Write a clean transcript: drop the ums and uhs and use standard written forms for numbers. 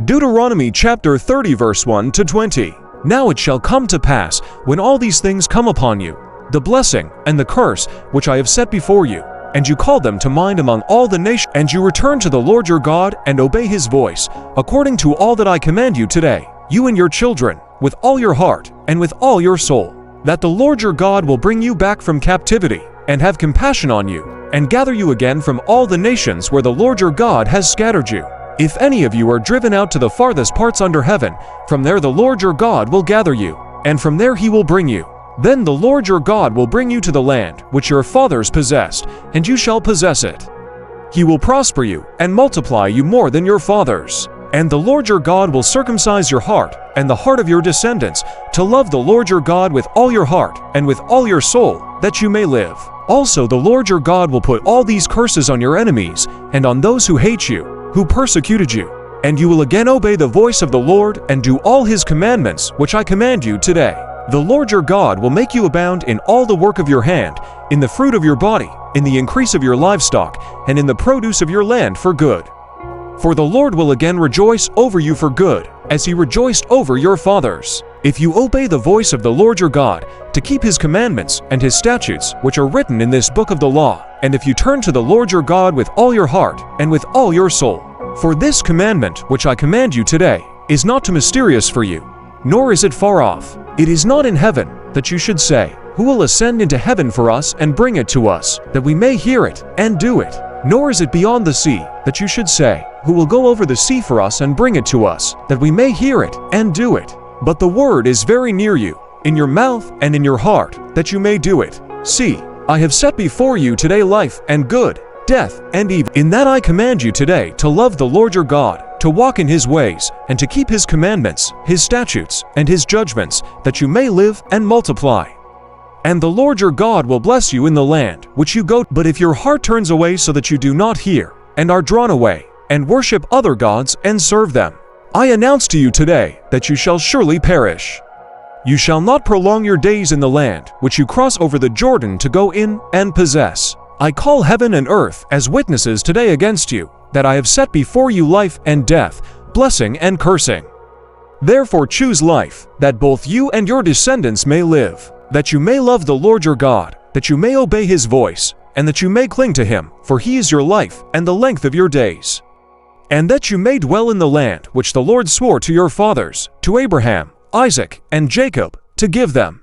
Deuteronomy chapter 30 verse 1 to 20. Now it shall come to pass, when all these things come upon you, the blessing and the curse which I have set before you, and you call them to mind among all the nations, and you return to the Lord your God and obey his voice, according to all that I command you today, you and your children, with all your heart and with all your soul, that the Lord your God will bring you back from captivity, and have compassion on you, and gather you again from all the nations where the Lord your God has scattered you. If any of you are driven out to the farthest parts under heaven, from there the Lord your God will gather you, and from there he will bring you. Then the Lord your God will bring you to the land which your fathers possessed, and you shall possess it. He will prosper you and multiply you more than your fathers. And the Lord your God will circumcise your heart and the heart of your descendants, to love the Lord your God with all your heart and with all your soul, that you may live. Also the Lord your God will put all these curses on your enemies and on those who hate you, who persecuted you. And you will again obey the voice of the Lord and do all his commandments which I command you today. The Lord your God will make you abound in all the work of your hand, in the fruit of your body, in the increase of your livestock, and in the produce of your land for good. For the Lord will again rejoice over you for good, as he rejoiced over your fathers, if you obey the voice of the Lord your God, to keep his commandments and his statutes which are written in this book of the law, and if you turn to the Lord your God with all your heart and with all your soul. For this commandment which I command you today is not too mysterious for you, nor is it far off. It is not in heaven, that you should say, who will ascend into heaven for us and bring it to us, that we may hear it and do it? Nor is it beyond the sea, that you should say, who will go over the sea for us and bring it to us, that we may hear it and do it? But the word is very near you, in your mouth and in your heart, that you may do it. See, I have set before you today life and good, death and evil. In that I command you today to love the Lord your God, to walk in his ways, and to keep his commandments, his statutes, and his judgments, that you may live and multiply. And the Lord your God will bless you in the land which you go. But if your heart turns away so that you do not hear, and are drawn away, and worship other gods and serve them, I announce to you today that you shall surely perish. You shall not prolong your days in the land which you cross over the Jordan to go in and possess. I call heaven and earth as witnesses today against you, that I have set before you life and death, blessing and cursing. Therefore choose life, that both you and your descendants may live, that you may love the Lord your God, that you may obey his voice, and that you may cling to him, for he is your life and the length of your days. And that you may dwell in the land which the Lord swore to your fathers, to Abraham, Isaac, and Jacob, to give them.